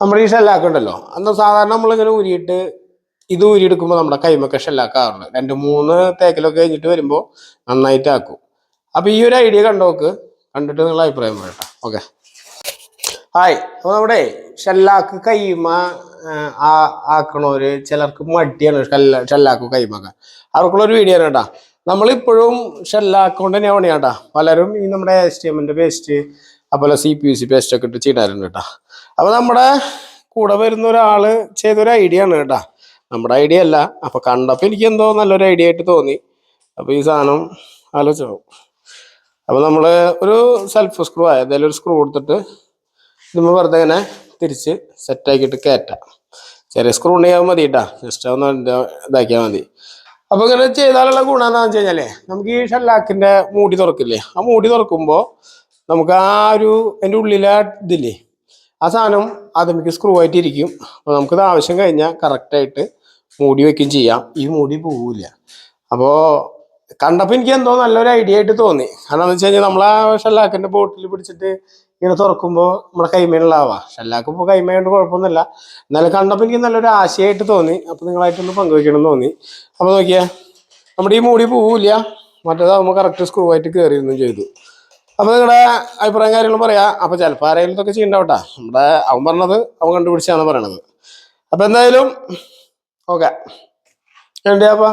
നമ്മുടെ ഈ ഷെല്ലാക്കുണ്ടല്ലോ അന്ന് സാധാരണ നമ്മളിങ്ങനെ ഊരിയിട്ട് ഇത് ഊരിയെടുക്കുമ്പോൾ നമ്മുടെ കൈമൊക്കെ ഷെല്ലാക്കാറുണ്ട് 2-3 തേക്കലൊക്കെ കഴിഞ്ഞിട്ട് വരുമ്പോൾ നന്നായിട്ട് ആക്കും. അപ്പൊ ഈ ഒരു ഐഡിയ കണ്ടോക്ക്, കണ്ടിട്ട് നിങ്ങളുടെ അഭിപ്രായം പറയട്ടെ. Okay, hi. അപ്പോൾ നമ്മുടെ ഷെല്ലാക്ക് കൈമ ആക്കണവര് ചിലർക്ക് മടിയാണ് ഷെല്ലാക്ക് കൈമൊക്കെ, അവർക്കുള്ളൊരു വീഡിയോ ആണ് കേട്ടാ. നമ്മളിപ്പോഴും ഷെല്ലാക്ക് കൊണ്ട് തന്നെയാണ് പണിയാട്ടാ. പലരും ഈ നമ്മുടെ HTML പേസ്റ്റ് അതുപോലെ CPC പേസ്റ്റ് ഒക്കെ ഇട്ട് ചെയ്താറുണ്ട് കേട്ടാ. അപ്പൊ നമ്മുടെ കൂടെ വരുന്ന ഒരാള് ചെയ്തൊരു ഐഡിയ ആണ് കേട്ടാ, നമ്മുടെ ഐഡിയ അല്ല. അപ്പൊ കണ്ടപ്പോ എനിക്ക് എന്തോ നല്ലൊരു ഐഡിയ ആയിട്ട് തോന്നി. അപ്പൊ ഈ സാധനം ആലോചിച്ചു. അപ്പൊ നമ്മള് ഒരു സെൽഫ് സ്ക്രൂ ഏതായാലും ഒരു സ്ക്രൂ കൊടുത്തിട്ട് ഇതുമ്പോൾ വെറുതെ ഇങ്ങനെ തിരിച്ച് സെറ്റാക്കിയിട്ട് കയറ്റാം. ചെറിയ സ്ക്രൂ ഉണ്ടെങ്കിൽ മതി കേട്ടാ, ജസ്റ്റ് ഒന്ന് ഇതാക്കിയാൽ മതി. അപ്പൊ ഇങ്ങനെ ചെയ്താലുള്ള ഗുണം എന്താണെന്ന് വെച്ച് കഴിഞ്ഞാലേ, നമുക്ക് ഈ ഷെല്ലാക്കിന്റെ മൂടി തുറക്കില്ലേ, ആ മൂടി തുറക്കുമ്പോൾ നമുക്ക് ആ ഒരു അതിൻ്റെ ഉള്ളിലെ ഇതില്ലേ, ആ സാധനം നമുക്ക് സ്ക്രൂ ആയിട്ട് ഇരിക്കും. അപ്പോൾ നമുക്കിത് ആവശ്യം കഴിഞ്ഞാൽ കറക്റ്റായിട്ട് മൂടി വയ്ക്കുകയും ചെയ്യാം. ഈ മൂടി പോവില്ല. അപ്പോൾ കണ്ടപ്പോൾ എനിക്ക് എന്തോ നല്ലൊരു ഐഡിയ ആയിട്ട് തോന്നി. കാരണം എന്ന് വെച്ച് കഴിഞ്ഞാൽ നമ്മൾ ആ ഷെല്ലാക്കിൻ്റെ ബോട്ടിൽ പിടിച്ചിട്ട് ഇങ്ങനെ തുറക്കുമ്പോൾ നമ്മുടെ കൈമേലുള്ളതാവാ. ഷെല്ലാക്ക് ഇപ്പോൾ കൈമയുണ്ട്, കുഴപ്പമൊന്നുമില്ല. എന്നാലും കണ്ടപ്പോൾ എനിക്ക് നല്ലൊരു ആശയമായിട്ട് തോന്നി. അപ്പോൾ നിങ്ങളായിട്ടൊന്ന് പങ്കുവയ്ക്കണം എന്ന് തോന്നി. അപ്പോൾ നോക്കിയാൽ നമ്മുടെ ഈ മൂടി പോവില്ല, മറ്റേതാകുമ്പോൾ കറക്റ്റ് സ്ക്രൂ ആയിട്ട് കയറിയൊന്നും ചെയ്തു. അപ്പോൾ നിങ്ങളുടെ അഭിപ്രായം കാര്യങ്ങളും പറയാം. അപ്പോൾ ചിലപ്പോൾ ആരെങ്കിലും ഇതൊക്കെ ചെയ്യണ്ടാവട്ടാ. നമ്മുടെ അവൻ പറഞ്ഞത് അവൻ കണ്ടുപിടിച്ചാണ് പറയണത്. അപ്പോൾ എന്തായാലും ഓക്കെ, വേണ്ടിയാപ്പാ.